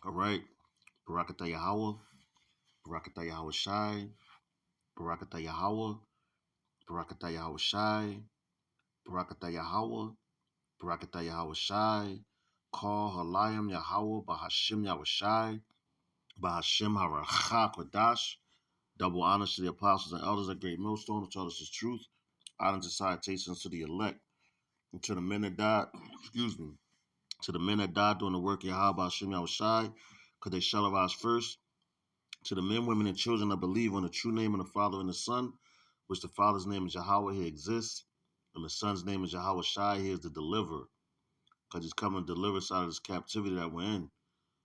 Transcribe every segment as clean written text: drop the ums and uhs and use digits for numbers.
All right. Barakatah Yahweh, Barakatah Yahweh Shai, Barakatah Yahweh, Barakatah Yahweh Shai, Barakatah Yahweh, Barakatah Yahweh Shai, Call Halayim Yahweh, Bahashim Yahweh Shai, Bahashim Haracha Kodash. Double honors to the apostles and elders at Great Millstone who taught us his truth. Honor to salutations to the elect and to the men that died, excuse me, to the men that died doing the work of Yahweh Bahashim Yahweh Shai, because they shall arise first. To the men, women, and children that believe on the true name of the Father and the Son, which the Father's name is Yahweh, he exists, and the Son's name is Yahweh Shai, he is the deliverer, because he's coming to deliver us out of this captivity that we're in.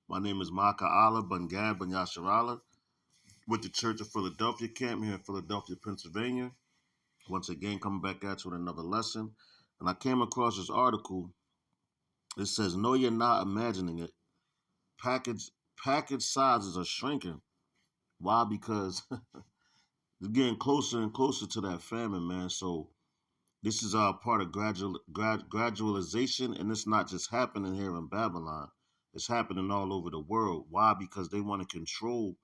My name is Maka Allah Ben Gad Ben Yasharallah, with the Church of Philadelphia camp here in Philadelphia, Pennsylvania. Once again, coming back at you with another lesson. And I came across this article. It says, "No, you're not imagining it. Package package sizes are shrinking. Why? Because it's getting closer and closer to that famine, man. So this is part of gradualization, and it's not just happening here in Babylon. It's happening all over the world. Why? Because they want to control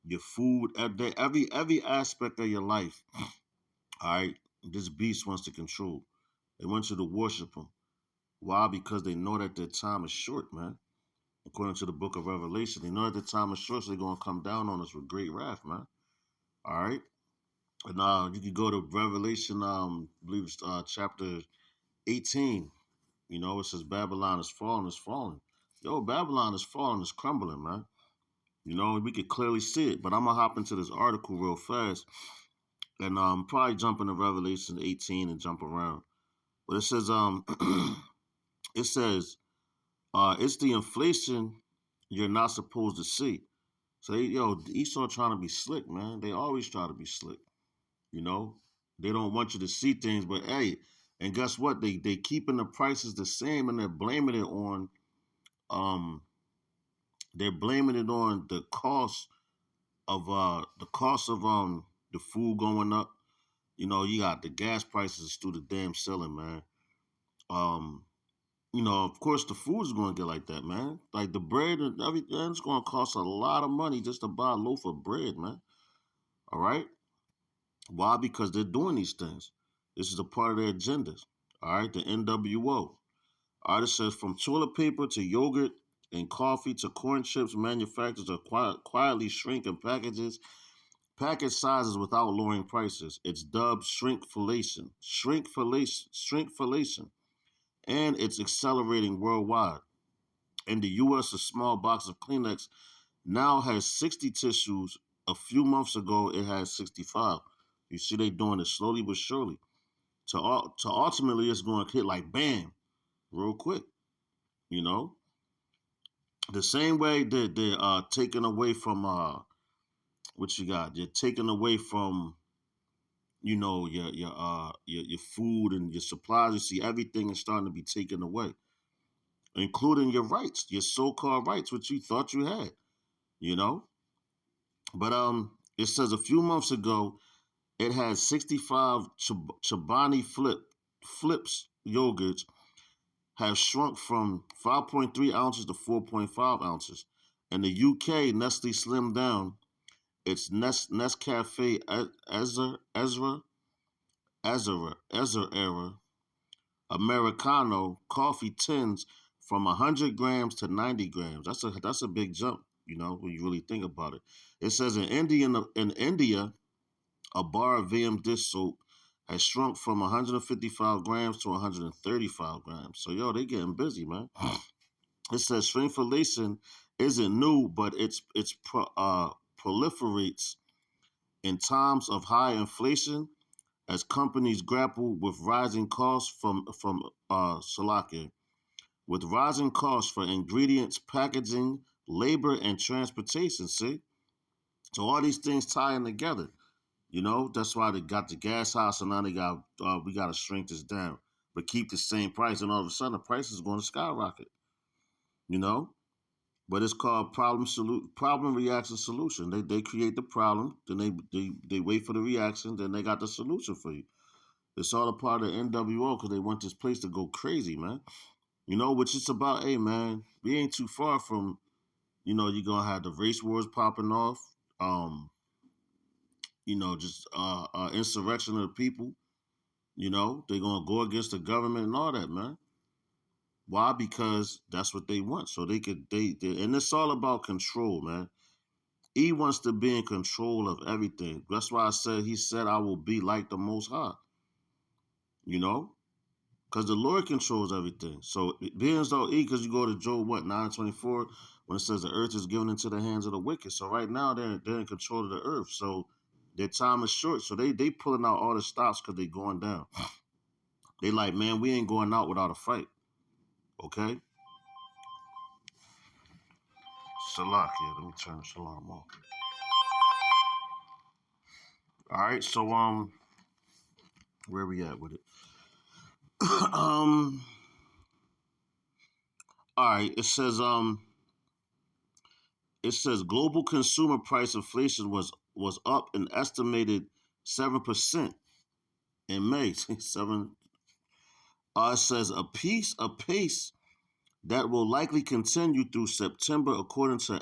your food, every aspect of your life. All right, this beast wants to control. They want you to worship him. Why? Because they know that their time is short, man. According to the book of Revelation, they know that their time is short, so they're gonna come down on us with great wrath, man. All right. And you can go to Revelation, I believe it's chapter 18. You know, it says Babylon is falling, is falling. Yo, Babylon is falling, is crumbling, man. You know, we could clearly see it. But I'm gonna hop into this article real fast, and probably jump into Revelation 18 and jump around. But it says it says it's the inflation you're not supposed to see. So Esau trying to be slick, man. They always try to be slick. You know, they don't want you to see things, but hey, and guess what? They keeping the prices the same, and um they're blaming it on the cost of the food going up. You know, you got the gas prices through the damn ceiling, man. Um, of course the food is gonna get like that, man. Like the bread and everything, it's gonna cost a lot of money just to buy a loaf of bread, man. All right. Why? Because they're doing these things. This is a part of their agendas. All right, the NWO. All right, it says from toilet paper to yogurt and coffee to corn chips, manufacturers are quietly shrinking package sizes without lowering prices. It's dubbed shrinkflation, and it's accelerating worldwide. In the U.S., a small box of Kleenex now has 60 tissues. A few months ago, it had 65. You see, they doing it slowly but surely. To ultimately, it's going to hit like bam, real quick. You know, the same way that they're taking away from what you got. You're taking away from your food and your supplies. You see, everything is starting to be taken away, including your rights, your so-called rights, which you thought you had. You know, but it says a few months ago it had 65 Chobani flips yogurts have shrunk from 5.3 ounces to 4.5 ounces. In the UK, Nestle slimmed down its Nescafe Ezra Americano coffee tins from 100 grams to 90 grams. That's a big jump, when you really think about it. It says in India, a bar of VM dish soap has shrunk from 155 grams to 135 grams. So, they getting busy, man. It says shrinkflation isn't new, but proliferates in times of high inflation as companies grapple with rising costs from Slovakia, with rising costs for ingredients, packaging, labor, and transportation. See, so all these things tying together. That's why they got the gas house, and now we got to shrink this down, but keep the same price, and all of a sudden the price is going to skyrocket. You know, but it's called problem reaction solution. They create the problem, then they wait for the reaction, then they got the solution for you. It's all a part of the NWO because they want this place to go crazy, man. Which it's about. Hey, man, we ain't too far from you're gonna have the race wars popping off. Just insurrection of the people. They're gonna go against the government and all that, man. Why? Because that's what they want. So they and it's all about control, man. He wants to be in control of everything. That's why he said, I will be like the Most High, you know? Because the Lord controls everything. So being as though because you go to Job, 9:24, when it says the earth is given into the hands of the wicked. So right now they're in control of the earth. So their time is short. So they pulling out all the stops because they going down. They like, man, we ain't going out without a fight. Okay? Salak, yeah, let me turn the salam off. All right, so where we at with it? All right, it says global consumer price inflation was up an estimated 7% in May. 7. It says a pace that will likely continue through September, according to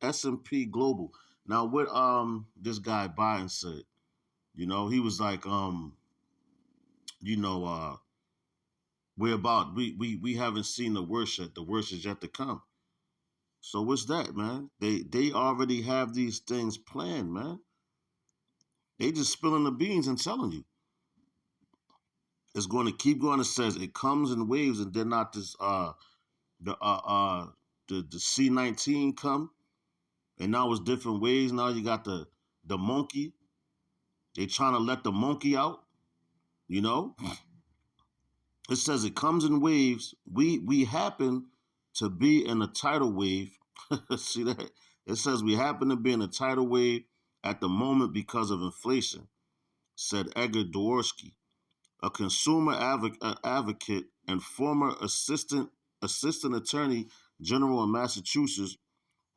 S&P Global. Now, what this guy Biden said, he was like, we haven't seen the worst yet. The worst is yet to come. So what's that, man? They already have these things planned, man. They just spilling the beans and telling you it's going to keep going. It says it comes in waves, and then not this the C-19 come, and now it's different waves. Now you got the monkey. They trying to let the monkey out. It says it comes in waves. We happen to be in a tidal wave. See that? It says we happen to be in a tidal wave at the moment because of inflation, said Edgar Dworsky, a consumer advocate and former assistant attorney general in Massachusetts,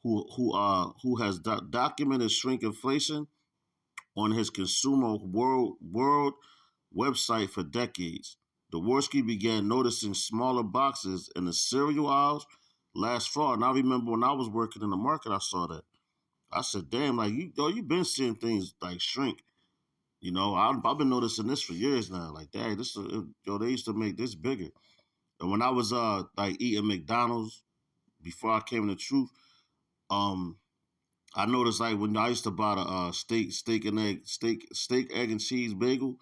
who has documented shrink inflation on his Consumer World website for decades. Dworsky began noticing smaller boxes in the cereal aisles last fall, and I remember when I was working in the market, I saw that. I said, "Damn, like you've been seeing things like shrink." I've been noticing this for years now. Like, dang, they used to make this bigger. And when I was like eating McDonald's before I came to the truth, um, I noticed like when I used to buy the steak, egg and cheese bagel,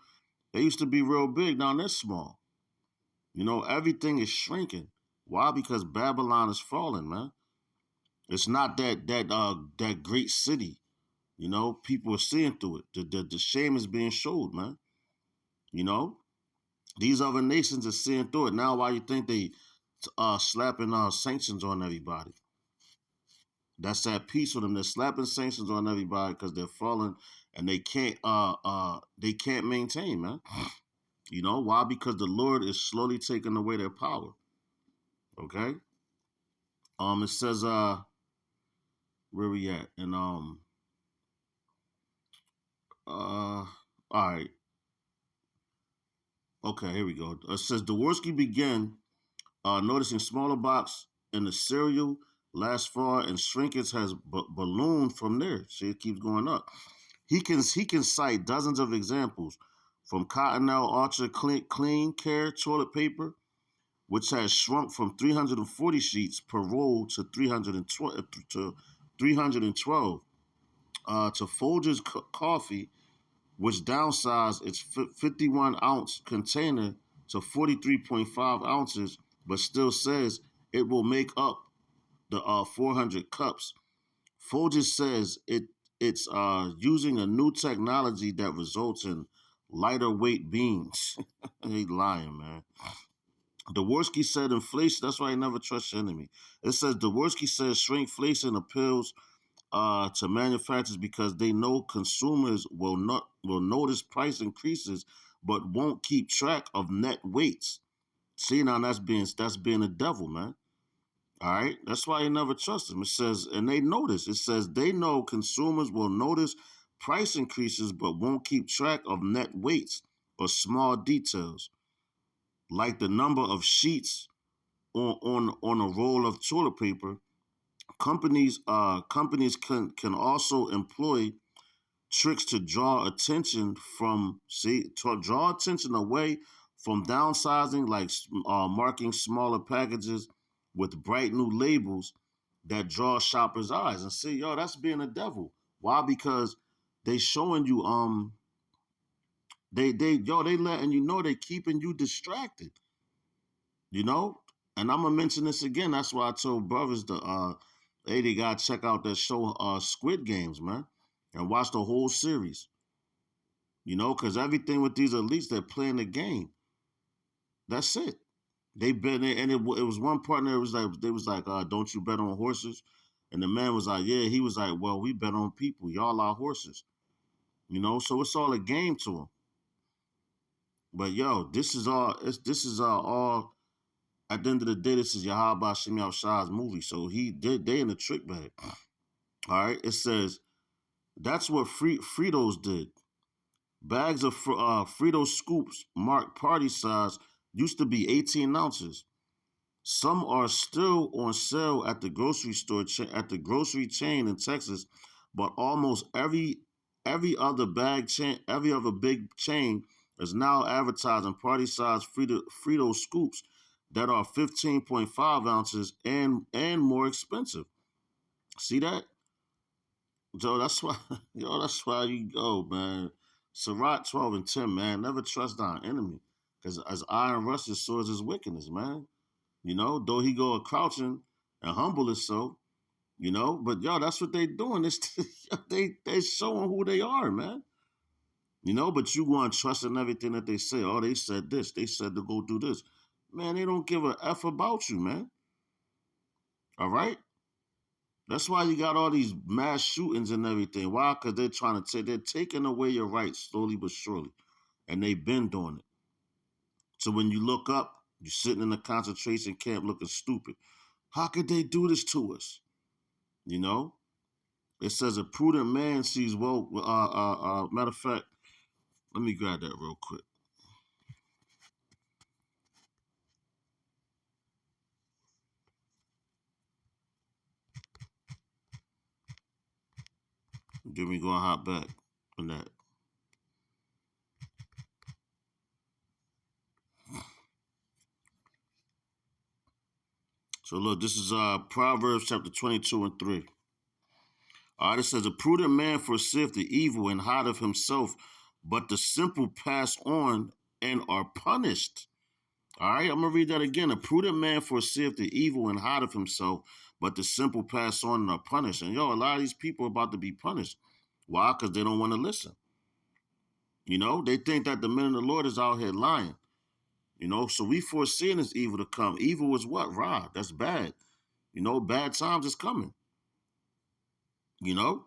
they used to be real big. Now they're small. Everything is shrinking. Why? Because Babylon is falling, man. It's not that great city. People are seeing through it. The shame is being showed, man. You know, these other nations are seeing through it. Now, why you think they slapping sanctions on everybody? That's that peace with them. They're slapping sanctions on everybody because they're falling and they can't maintain, man. Why? Because the Lord is slowly taking away their power. Okay. It says where we at? And all right. Okay, here we go. It says Dworsky began noticing smaller box in the cereal last fall, and shrinkage has ballooned from there. See, it keeps going up. He can cite dozens of examples, from Cottonelle Ultra Clean Care toilet paper, which has shrunk from 340 sheets per roll to 312 to Folgers Coffee, which downsized its 51-ounce container to 43.5 ounces, but still says it will make up the 400 cups. Folgers says it's using a new technology that results in lighter weight beans. He lying, man. Dworsky said inflation. That's why I never trust your enemy. It says Dworsky says shrinkflation appeals to manufacturers because they know consumers will notice price increases, but won't keep track of net weights. See, now that's being the devil, man. All right, that's why you never trust them. It says, and they notice. It says they know consumers will notice price increases, but won't keep track of net weights or small details, like the number of sheets on a roll of toilet paper, companies can also employ tricks to draw attention to draw attention away from downsizing, like marking smaller packages with bright new labels that draw shoppers' eyes. And see, yo, that's being a devil. Why? Because they showing you they letting you know they keeping you distracted. You know, and I'm gonna mention this again. That's why I told brothers to hey, they gotta check out that show Squid Games, man, and watch the whole series. You know, because everything with these elites, they're playing the game. That's it. They bet, and it was one partner. It was like they was like, "Don't you bet on horses?" And the man was like, "Yeah." He was like, "Well, we bet on people. Y'all are horses." You know, so it's all a game to them. But yo, this is all. At the end of the day, this is Yahaba Shemi Shah's movie. So they in the trick bag. All right, it says that's what Fritos did. Bags of Frito scoops marked party size used to be 18 ounces. Some are still on sale at the grocery store at the grocery chain in Texas, but almost every other big chain is now advertising party size Frito scoops that are 15.5 ounces and more expensive. See that? Joe, that's why that's why you go, man. Sirach 12 and 10, man. Never trust thine enemy. Because as iron rusted, so is his wickedness, man. You know, though he go a crouching and humble is so, you know, but yo, that's what they doing. It's they showing who they are, man. You know, but you want to trust in everything that they say. Oh, they said this, they said to go do this. Man, they don't give a F about you, man. All right? That's why you got all these mass shootings and everything. Why? Because they're taking away your rights slowly but surely. And they've been doing it. So when you look up, you're sitting in a concentration camp looking stupid. How could they do this to us? You know? It says a prudent man sees well. Matter of fact, let me grab that real quick. Then we gonna hop back on that. So look, this is Proverbs chapter 22 and 3. All right, it says, a prudent man foreseeth the evil and hideth himself, but the simple pass on and are punished. All right, I'm going to read that again. A prudent man foreseeth the evil and hideth himself, but the simple pass on and are punished. And yo, a lot of these people are about to be punished. Why? Because they don't want to listen. You know, they think that the men of the Lord is out here lying. You know, so we foreseeing this evil to come. Evil is what? Ra. That's bad. You know, bad times is coming. You know?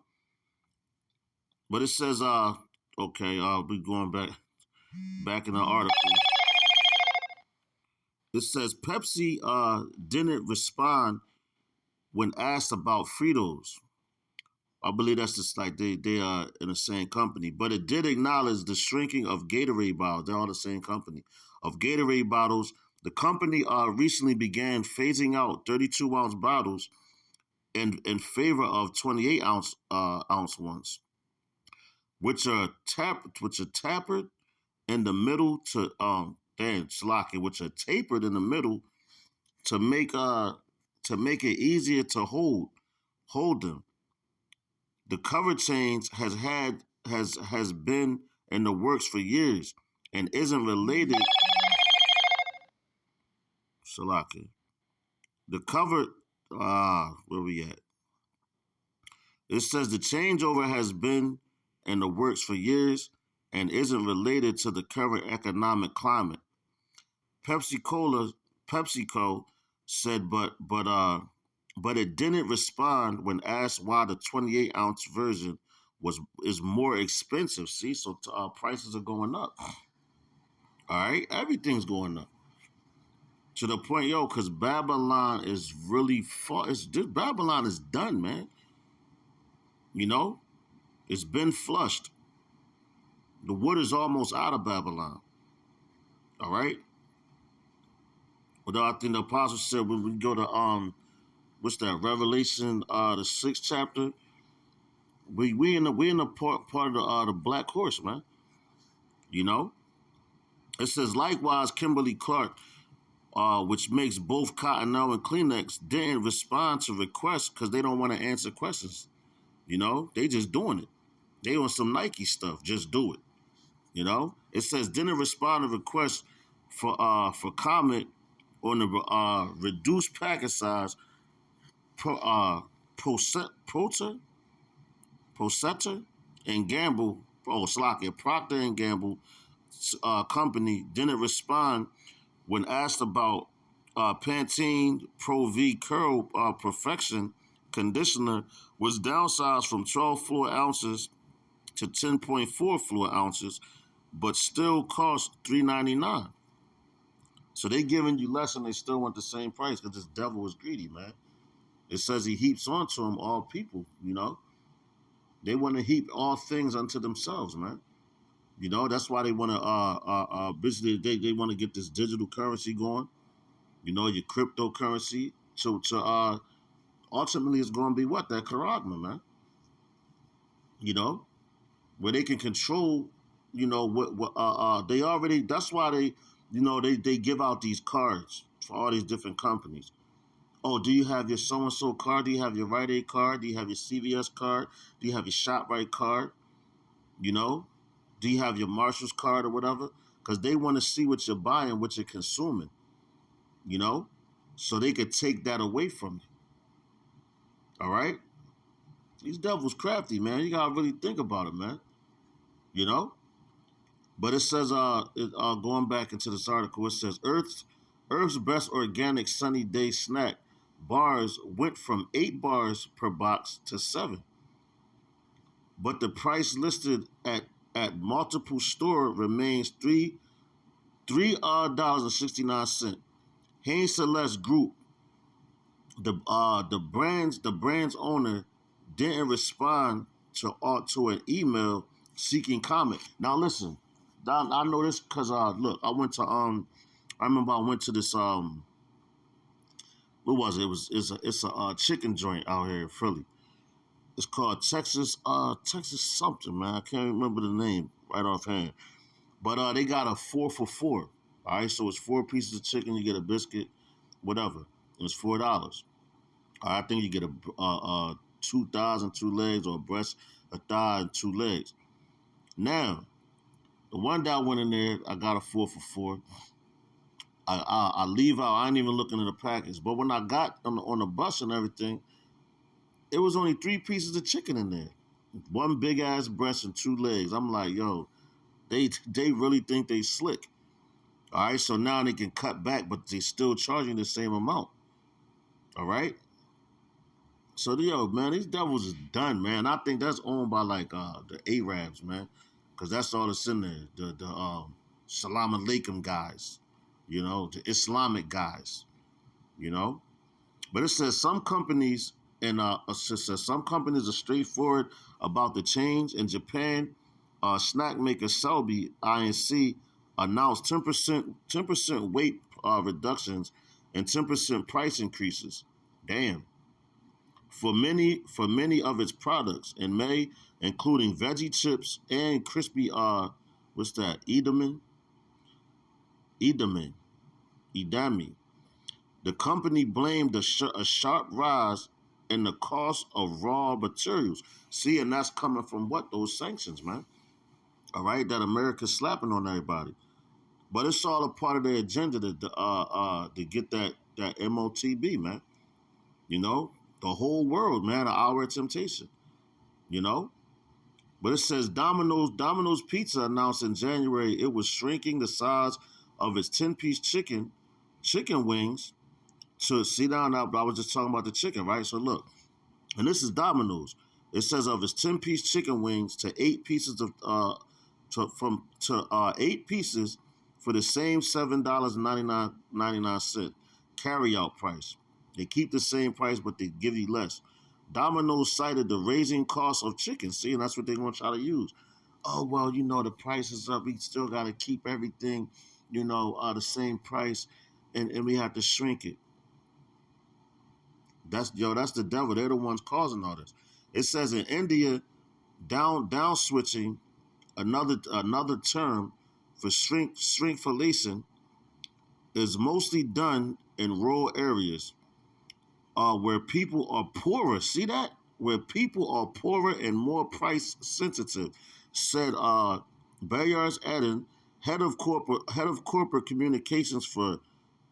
But it says, okay, we going back in the article. It says Pepsi didn't respond when asked about Fritos. I believe that's just like they are in the same company, but it did acknowledge the shrinking of Gatorade bottles. They're all the same company of Gatorade bottles. The company recently began phasing out 32-ounce bottles in favor of 28-ounce ones, which are tapered in the middle to Slocky, which are tapered in the middle to make it easier to hold them. The cover change has been in the works for years and isn't related. Slocky. The cover where we at? It says the changeover has been in the works for years and isn't related to the current economic climate. Pepsi Cola, PepsiCo said, but it didn't respond when asked why the 28-ounce version is more expensive. See, so prices are going up. All right, everything's going up to the point, yo, because Babylon is really far. Babylon is done, man. You know, it's been flushed. The wood is almost out of Babylon. All right. Although I think the apostle said when we go to what's that? Revelation, the 6th chapter. We in the part of the black horse, man. You know, it says likewise, Kimberly Clark, which makes both Cottonelle and Kleenex, didn't respond to requests because they don't want to answer questions. You know, they just doing it. They on some Nike stuff. Just do it. You know, it says didn't respond to requests for comment on the reduced package size. Pro, Proter, Prosetter and Gamble. Oh, Slocky, Procter and Gamble company didn't respond when asked about Pantene Pro V Curl Perfection conditioner was downsized from 12 fluid ounces to 10.4 fluid ounces, but still cost $3.99. So they giving you less and they still want the same price because this devil is greedy, man. It says he heaps onto them all people, you know. They want to heap all things unto themselves, man. You know, that's why they want to basically they want to get this digital currency going. You know, your cryptocurrency to ultimately it's going to be what that charagma, man. You know, where they can control. You know what they already. That's why they give out these cards for all these different companies. Oh, do you have your so and so card? Do you have your Rite Aid card? Do you have your CVS card? Do you have your ShopRite card? You know, do you have your Marshall's card or whatever? Because they want to see what you're buying, what you're consuming. You know, so they could take that away from you. All right, these devils crafty, man. You gotta really think about it, man. You know, but it says, going back into this article, it says Earth's best organic sunny day snack bars went from 8 bars per box to 7, but the price listed at multiple store remains $3 and 69 cents. Hanes Celeste Group, the brand's owner, didn't respond to an email seeking comment. Now listen, I know this because look, I remember I went to this what was it? It's a chicken joint out here in Philly. It's called Texas something, man. I can't remember the name right offhand. But they got a 4 for $4. All right, so it's 4 pieces of chicken. You get a biscuit, whatever. And it's $4. I think you get two thighs and 2 legs, or a breast, a thigh, and 2 legs. Now, the one that I went in there, I got a 4 for $4. I leave out. I ain't even looking at the package. But when I got on the bus and everything, it was only 3 pieces of chicken in there, one big ass breast and 2 legs. I'm like, yo, they really think they slick. All right, so now they can cut back, but they still charging the same amount. All right. So yo, man, these devils is done, man. I think that's owned by like the Arabs, man, because that's all that's in there. The Salam Alaikum guys, you know, the Islamic guys, you know. But it says some companies some companies are straightforward about the change. In Japan, snack maker Selby Inc. announced 10% weight reductions and 10% price increases. Damn. For many of its products in May, including veggie chips and crispy what's that? Edamame. Edamame. The company blamed a sharp rise in the cost of raw materials. See, and that's coming from what? Those sanctions, man. All right, that America's slapping on everybody. But it's all a part of their agenda to get that MOTB, man. You know, the whole world, man, an hour of temptation. You know, but it says Domino's Pizza announced in January it was shrinking the size of its 10-piece chicken wings to see down now. I was just talking about the chicken, right? So look, and this is Domino's. It says of its 10-piece chicken wings to 8 pieces of 8 pieces for the same $7.99 carry out price. They keep the same price, but they give you less. Domino's cited the raising cost of chicken. See, and that's what they're going to try to use. Oh, well, you know, the price is up. We still got to keep everything, the same price, and we have to shrink it. That's the devil. They're the ones causing all this. It says in India, down switching, another term for shrinkflation, is mostly done in rural areas where people are poorer. See that? Where people are poorer and more price sensitive, said Bayars Eden, head of corporate communications for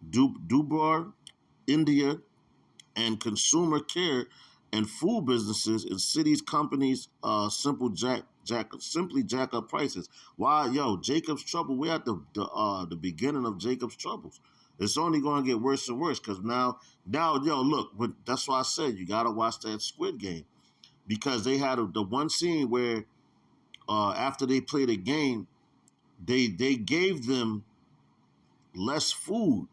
Dubar, India, and consumer care and food businesses in cities, companies, simply jack up prices. Why, yo, Jacob's trouble? We're at the beginning of Jacob's troubles. It's only going to get worse and worse because now, yo, look, but that's why I said you gotta watch that Squid Game because they had the one scene where after they played a game, they gave them less food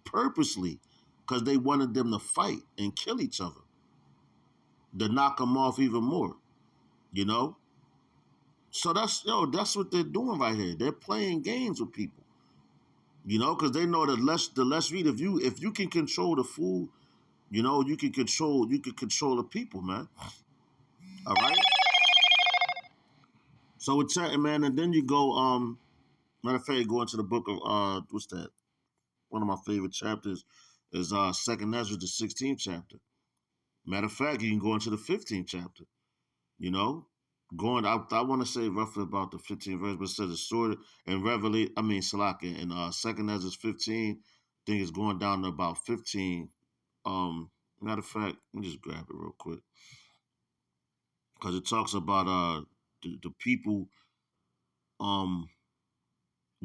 purposely because they wanted them to fight and kill each other to knock them off even more, you know? So that's what they're doing right here. They're playing games with people, because they know that less read if you can control the food, you can control the people, man. All right. So we're chatting, man, and then you go matter of fact, you go into the book of what's that? One of my favorite chapters is Second Ezra, the 16th chapter. Matter of fact, you can go into the 15th chapter. You know, I want to say roughly about the 15th verse, but it says the sword and Revelation. I mean, Salaka in Second Ezra 15. I think it's going down to about 15. Matter of fact, let me just grab it real quick because it talks about the people um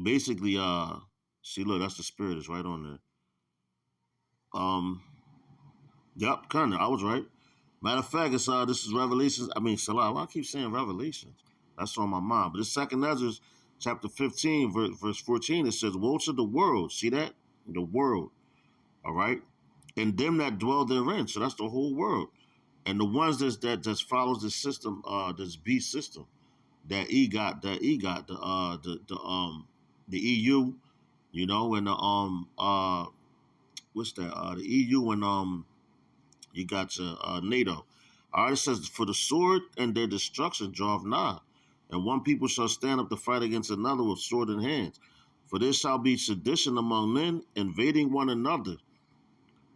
basically see, look, that's the spirit is right on there. Yep, kind of, I was right. Matter of fact, it's this is Revelations. I mean, Salah. Why I keep saying Revelations? That's on my mind. But it's Second Ezra, chapter 15, verse 14. It says, "Woe to the world." See that? The world. All right, and them that dwell therein. So that's the whole world, and the ones that just follows the system, this beast system that got the EU, and the what's that? The EU and you got your NATO. All right, it says, "For the sword and their destruction draweth nigh, and one people shall stand up to fight against another with sword in hands. For there shall be sedition among men, invading one another.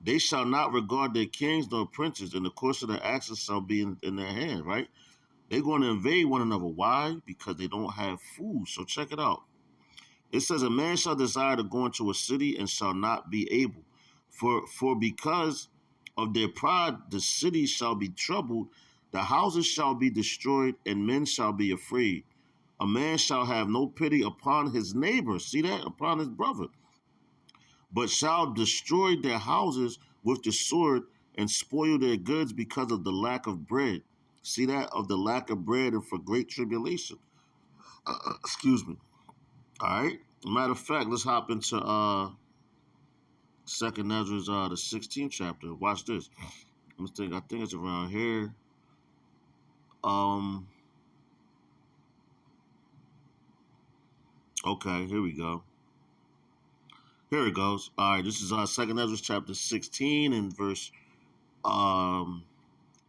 They shall not regard their kings nor princes, and the course of their actions shall be in their hand," right? They're going to invade one another. Why? Because they don't have food. So check it out. It says, "A man shall desire to go into a city and shall not be able. For because of their pride, the city shall be troubled, the houses shall be destroyed, and men shall be afraid. A man shall have no pity upon his neighbor," see that? Upon his brother, "but shall destroy their houses with the sword and spoil their goods because of the lack of bread." See that? Of the lack of bread and for great tribulation. Excuse me. All right. Matter of fact, let's hop into Second Ezra's the 16th chapter. Watch this. I think it's around here. Um. Okay, here we go. Here it goes. All right, this is Second Ezra chapter 16 and verse um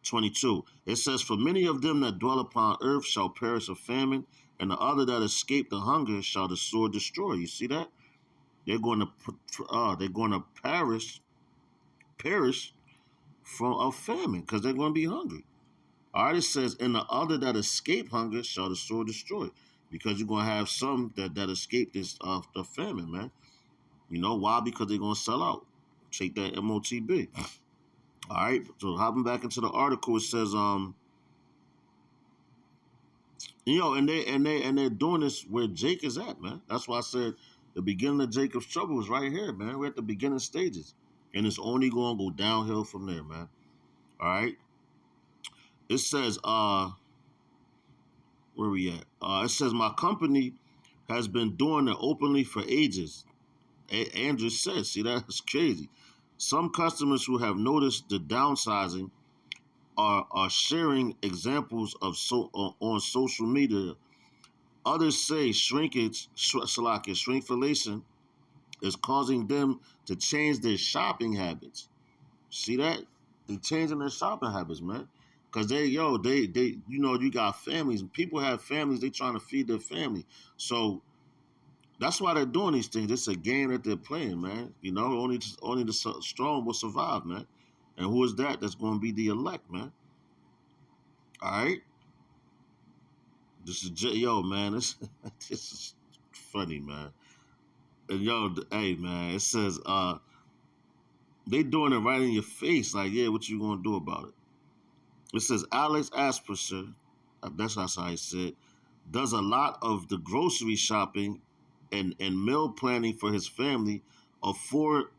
22. It says, "For many of them that dwell upon earth shall perish of famine, and the other that escape the hunger shall the sword destroy." You see that? They're going to perish from a famine because they're going to be hungry. All right, it says, "And the other that escape hunger shall the sword destroy," because you're going to have some that escape this the famine, man. You know why? Because they're going to sell out. Take that MOTB. All right, so hopping back into the article, it says, and they're doing this where Jake is at, man. That's why I said the beginning of Jacob's trouble is right here, man. We're at the beginning stages, and it's only going to go downhill from there, man. All right. It says, where we at? It says, "My company has been doing it openly for ages." Andrew says, see, that's crazy. "Some customers who have noticed the downsizing are sharing examples of on social media. Others say shrinkflation is causing them to change their shopping habits." See that? They changing their shopping habits, man. Cause they you got families. People have families. They trying to feed their family. So that's why they're doing these things. It's a game that they're playing, man. Only the strong will survive, man. And who is that? That's going to be the elect, man. All right. This is yo, man. This is funny, man. And yo, hey, man. It says they doing it right in your face. Like, yeah, what you gonna do about it? It says Alex Asperger, that's not how he said, does a lot of the grocery shopping and meal planning for his family of four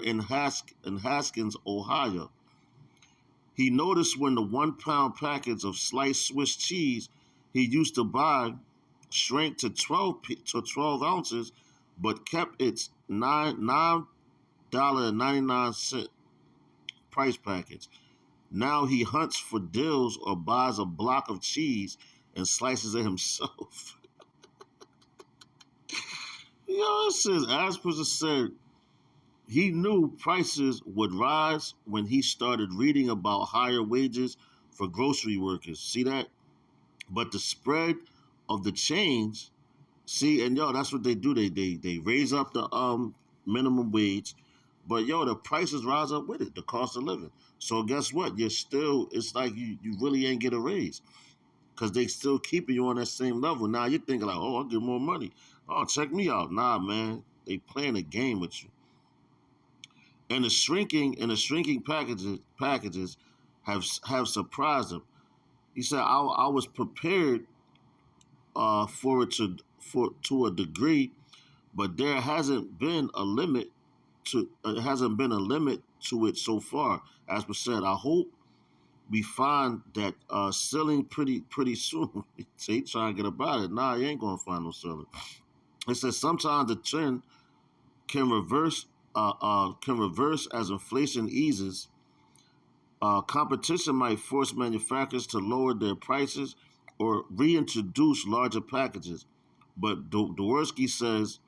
in Haskins, Ohio. He noticed when the 1 pound package of sliced Swiss cheese he used to buy shrank to 12 ounces, but kept its $9.99 price package. Now he hunts for deals or buys a block of cheese and slices it himself. Yo, it says Asperger said he knew prices would rise when he started reading about higher wages for grocery workers. See that? But the spread of the chains, see, and yo, that's what they do. They raise up the minimum wage, but yo, the prices rise up with it, the cost of living. So guess what? It's like you really ain't get a raise because they still keeping you on that same level. Now you're thinking like, oh, I'll get more money. Oh, check me out. Nah, man, they playing a game with you. And the shrinking packages have surprised him. He said, I was prepared for it to a degree, but there hasn't been a limit to it so far. As we said, I hope we find that ceiling pretty soon. So he trying to get about it. Nah, you ain't gonna find no ceiling. It says sometimes the trend can reverse as inflation eases. Competition might force manufacturers to lower their prices or reintroduce larger packages. But Dworsky says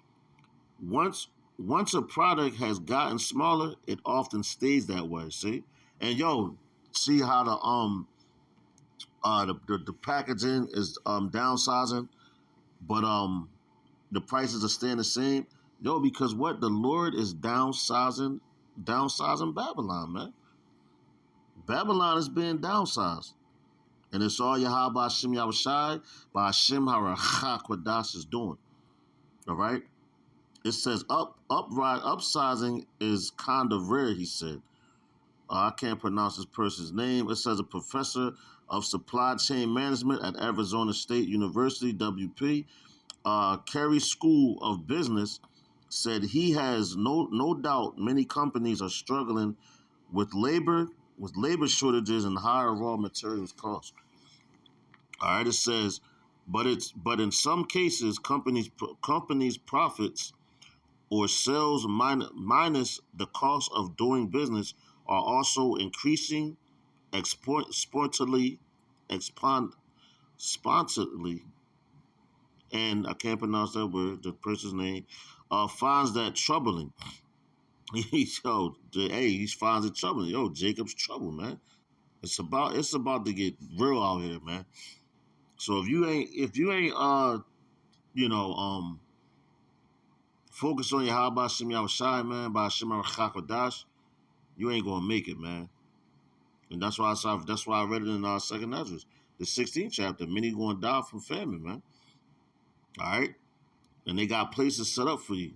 once once a product has gotten smaller, it often stays that way. See, and yo, see how the packaging is downsizing, but the prices are staying the same. Yo, because what the Lord is downsizing Babylon, man. Babylon is being downsized. And it's all Yahweh Hashem Yahushai by Hashem Harachah Quadash is doing. All right? It says upsizing is kind of rare, he said. I can't pronounce this person's name. It says a professor of supply chain management at Arizona State University, WP, Carey School of Business, said he has no doubt many companies are struggling with labor shortages and higher raw materials costs. All right, it says, but in some cases, companies profits or sales minus the cost of doing business are also increasing exponentially, spontaneously, and I can't pronounce that word, the person's name, finds that troubling. He he finds it troubling. Yo, Jacob's trouble, man. It's about to get real out here, man. So if you ain't you know focus on your how about Shem Yahushai, man, by Shem Chakodash, you ain't gonna make it, man. And that's why I read it in our second Ezra, the 16th chapter. Many gonna die from famine, man. All right, and they got places set up for you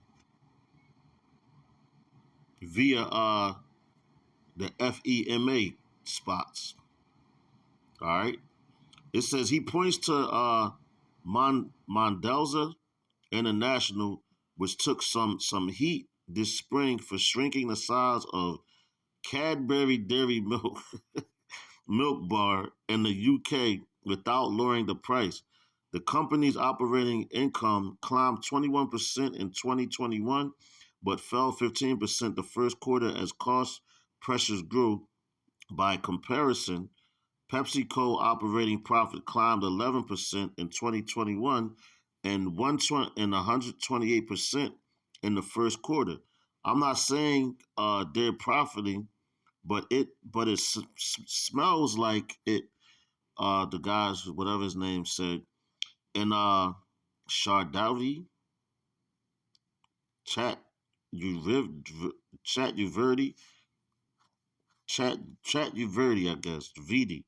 via the FEMA spots. All right, it says he points to Mondelza International, which took some heat this spring for shrinking the size of Cadbury Dairy Milk Bar in the UK without lowering the price. The company's operating income climbed 21% in 2021, but fell 15% the first quarter as cost pressures grew. By comparison, PepsiCo operating profit climbed 11% in 2021 and 128% in the first quarter. I'm not saying they're profiting, but it smells like it. The guys, whatever his name said, and Shardavi chat chat Uverdi chat Uverdi, I guess VD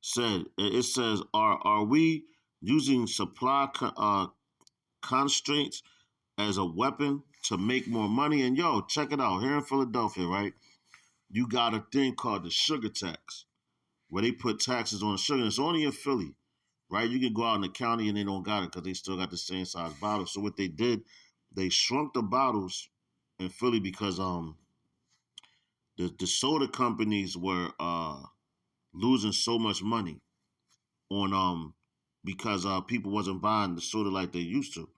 said it says are we using supply constraints as a weapon to make more money? And yo, check it out here in Philadelphia, right? You got a thing called the sugar tax, where they put taxes on sugar. It's only in Philly, right? You can go out in the county and they don't got it because they still got the same size bottles. So what they did, they shrunk the bottles in Philly because the soda companies were losing so much money on because people wasn't buying the soda like they used to.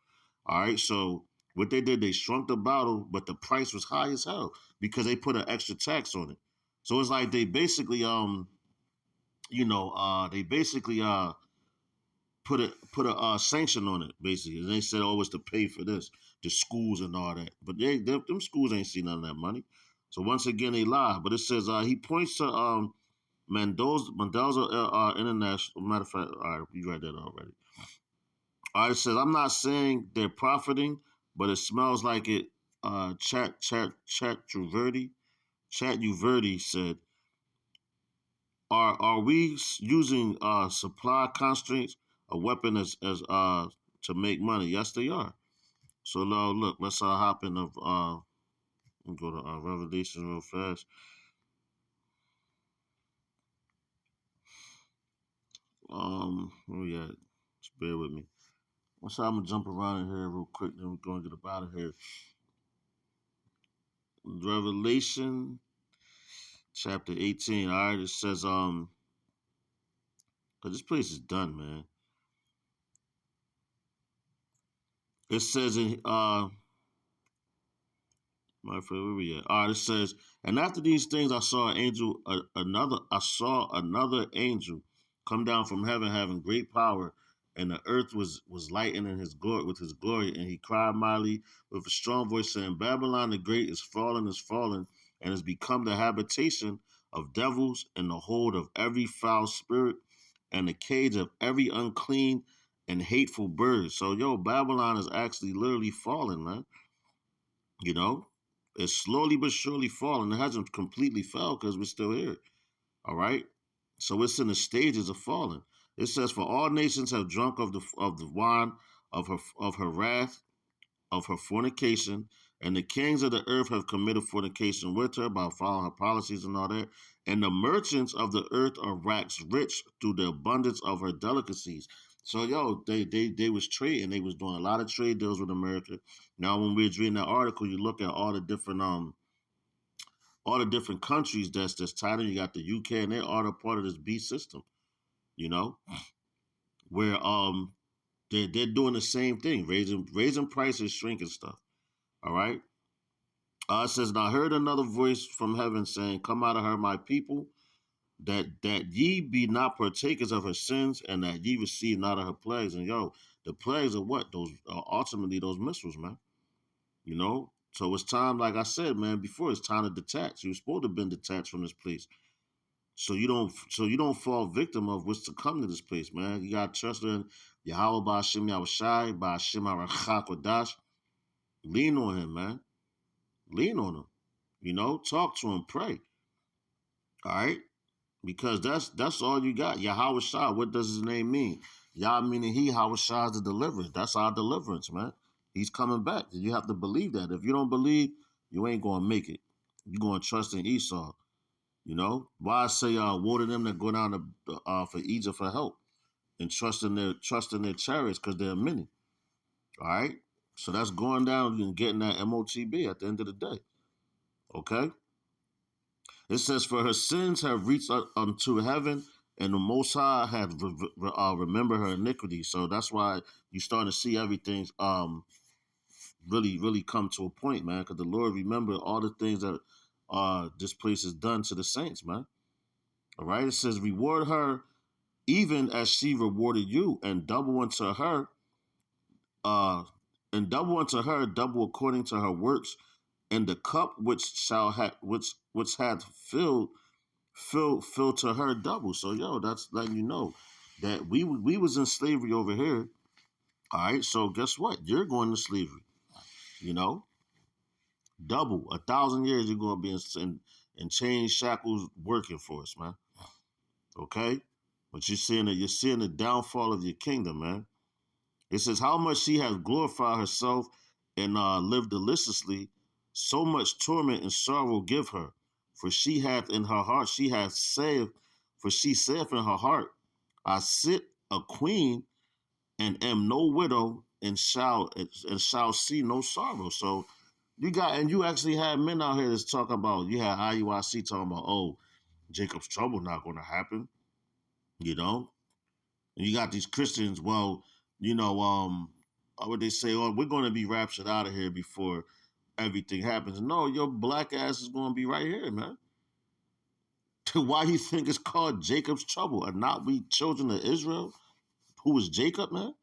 All right, so what they did, they shrunk the bottle, but the price was high as hell because they put an extra tax on it. So it's like they basically they basically put a sanction on it basically. And they said, oh, it's to pay for this, the schools and all that. But them schools ain't seen none of that money. So once again, they lie. But it says he points to Mendoza International. Matter of fact, all right, you read that already. All right, it says I'm not saying they're profiting, but it smells like it. Chat Uverdi said, are we using supply constraints a weapon as to make money? Yes, they are. So now look, let's hop in of go to Revelation real fast. Where we at? Just bear with me. So I'm gonna jump around in here real quick, then we're gonna get up out of here. Revelation chapter 18. All right, it says cause this place is done, man. It says in my friend, where we at? All right, it says, and after these things, I saw another angel come down from heaven, having great power, and the earth was lightened in his glory with his glory, and he cried mightily with a strong voice, saying, Babylon the great is fallen, and has become the habitation of devils, and the hold of every foul spirit, and the cage of every unclean and hateful bird. So, yo, Babylon is actually literally falling, man. You know, it's slowly but surely falling. It hasn't completely fell because we're still here. All right. So it's in the stages of falling. It says, "For all nations have drunk of the wine of her wrath, of her fornication, and the kings of the earth have committed fornication with her by following her policies and all that. And the merchants of the earth are waxed rich through the abundance of her delicacies." So yo, they was trading. They was doing a lot of trade deals with America. Now, when we are reading that article, you look at all the different countries that's tied in. You got the UK, and they are a part of this beast system. You know, where they're doing the same thing, raising prices, shrinking stuff. All right. It says, and I heard another voice from heaven saying, Come out of her, my people, that ye be not partakers of her sins, and that ye receive not of her plagues. And yo, the plagues are what? Those ultimately those missiles, man. You know? So it's time, like I said, man, before it's time to detach. You're supposed to have been detached from this place. So you don't fall victim of what's to come to this place, man. You gotta trust in Yahweh by Hashem Yahushai, by Hashem Kodash. Lean on him, man. Lean on him. You know, talk to him, pray. All right? Because that's all you got. Yahweh Shai, what does his name mean? Yah meaning he, Howard Shai is the deliverance. That's our deliverance, man. He's coming back. You have to believe that. If you don't believe, you ain't gonna make it. You're gonna trust in Esau. You know? Why I say woe to them that go down to for Egypt for help and trust in their chariots because they're many. All right? So that's going down and getting that MOTB at the end of the day. Okay? It says, For her sins have reached unto heaven, and the Most High had remembered her iniquity. So that's why you starting to see everything really, really come to a point, man, because the Lord remembered all the things that this place has done to the saints, man. All right? It says, Reward her even as she rewarded you, and double unto her, double according to her works, and the cup which shall have which hath filled to her double. So yo, that's letting you know that we was in slavery over here. All right, so guess what? You're going to slavery. You know, double 1,000 years. You're going to be in chains, shackles, working for us, man. Okay, but you're seeing the downfall of your kingdom, man. It says how much she has glorified herself and lived deliciously, so much torment and sorrow give her. For she hath in her heart, she hath saved, for she saith in her heart, I sit a queen and am no widow and shall see no sorrow. So you actually had men out here that's talking about, you had IUIC talking about, oh, Jacob's trouble not gonna happen, you know? And you got these Christians, well, what would they say? Oh, we're going to be raptured out of here before everything happens. No, your black ass is going to be right here, man. Why you think it's called Jacob's trouble and not we children of Israel? Who was Jacob, man?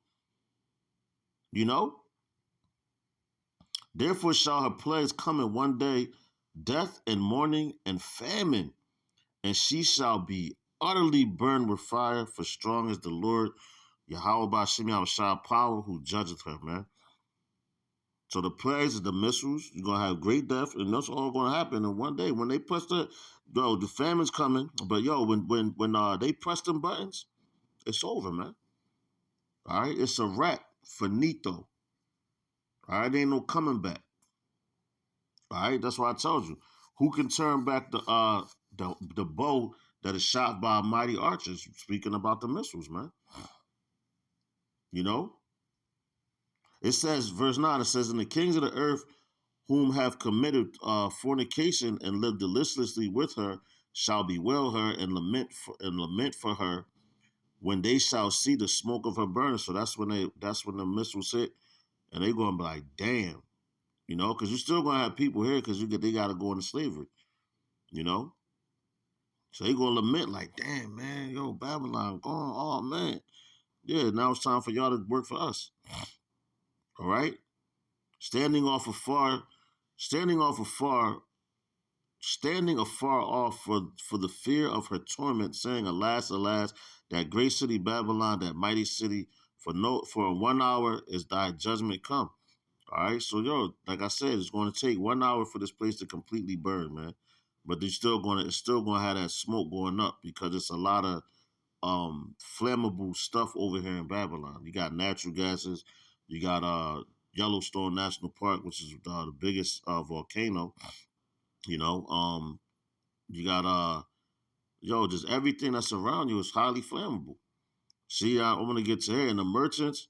You know? Therefore shall her plagues come in one day, death and mourning and famine, and she shall be utterly burned with fire, for strong is the Lord Yahweh Bashim Yahushua power who judgeth her, man. So the plagues is the missiles. You're gonna have great death, and that's all gonna happen in one day. When they press the famine's coming. But yo, when they press them buttons, it's over, man. All right, it's a wrap, finito. All right, ain't no coming back. All right, that's why I told you. Who can turn back the bow that is shot by mighty archers? Speaking about the missiles, man. You know, it says, verse 9. It says, "And the kings of the earth whom have committed fornication and lived deliciously with her shall bewail her and lament for her when they shall see the smoke of her burning." So that's when the missiles hit, and they're gonna be like, damn, because you're still gonna have people here because they gotta go into slavery, you know. So they gonna lament like, damn, man, yo, Babylon gone, oh man, yeah. Now it's time for y'all to work for us. All right, standing off afar, standing off afar standing afar off for the fear of her torment, saying, Alas, alas, that great city Babylon, that mighty city, for 1 hour is thy judgment come. All right, so yo, like I said, it's going to take 1 hour for this place to completely burn, man. But it's still gonna have that smoke going up because it's a lot of flammable stuff over here in Babylon. You got natural gases, you got Yellowstone National Park, which is the biggest volcano. You know, you got just everything that's around you is highly flammable. See, I'm gonna get to here. And the merchants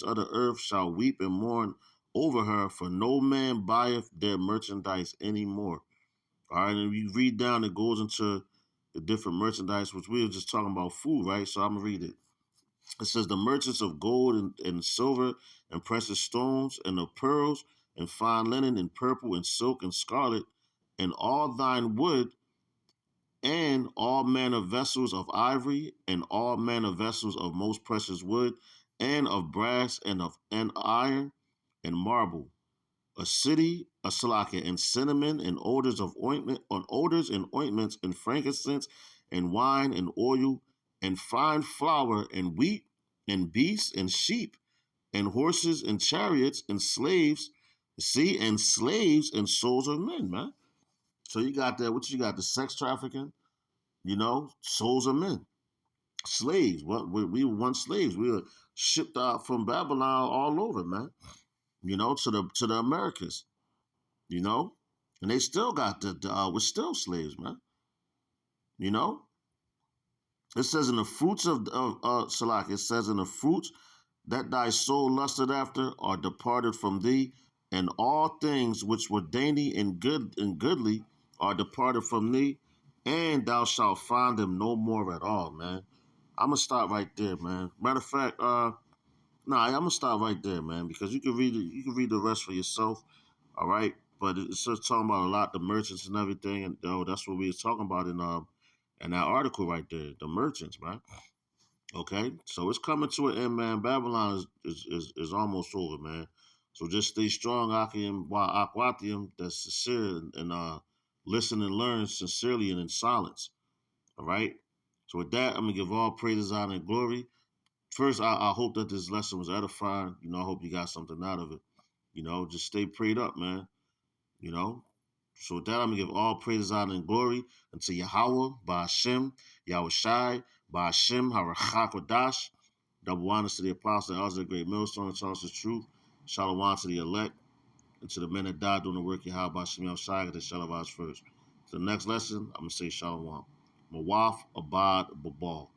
of the earth shall weep and mourn over her, for no man buyeth their merchandise anymore. All right, and you read down, it goes into the different merchandise, which we were just talking about food, right? So I'm gonna read it. It says, "The merchants of gold and silver and precious stones and of pearls and fine linen and purple and silk and scarlet and all thine wood and all manner vessels of ivory, and all manner vessels of most precious wood, and of brass, and iron, and marble. A city, a salaka, and cinnamon, and odors and ointments, and frankincense, and wine, and oil, and fine flour, and wheat, and beasts, and sheep, and horses, and chariots, and slaves. See, and slaves and souls of men, man. So you got that. What you got? The sex trafficking, souls of men, slaves. What we were once slaves. We were shipped out from Babylon all over, man. To the Americas. And they still got we're still slaves, man. You know, it says in the fruits of Salak. It says in the fruits that thy soul lusted after are departed from thee, and all things which were dainty and goodly are departed from thee, and thou shalt find them no more at all, man. I'm gonna stop right there, man. Matter of fact, I'm gonna stop right there, man, because you can read it. You can read the rest for yourself. All right, but it's just talking about a lot the merchants and everything, and that's what we was talking about in that article right there, the merchants, man. Okay, so it's coming to an end, man. Babylon is almost over, man. So just stay strong, Akim, while Akwatium, that's sincere and listen and learn sincerely and in silence. All right. So with that, I'm gonna give all praises, honor, and glory. First, I hope that this lesson was edifying. I hope you got something out of it. Just stay prayed up, man. You know. So with that, I'm gonna give all praises, honor, and glory unto Yahweh, by Hashem, Yahweh Shai, by Hashem, Harachakodash. Double honors to the apostle, elders of the great millstone, and tells us the truth. Shalom to the elect, and to the men that died doing the work of Yahweh, Hashem, Yahweh Shai, that shall us first. So the next lesson, I'm gonna say Shalom. Mawaf Abad Babal.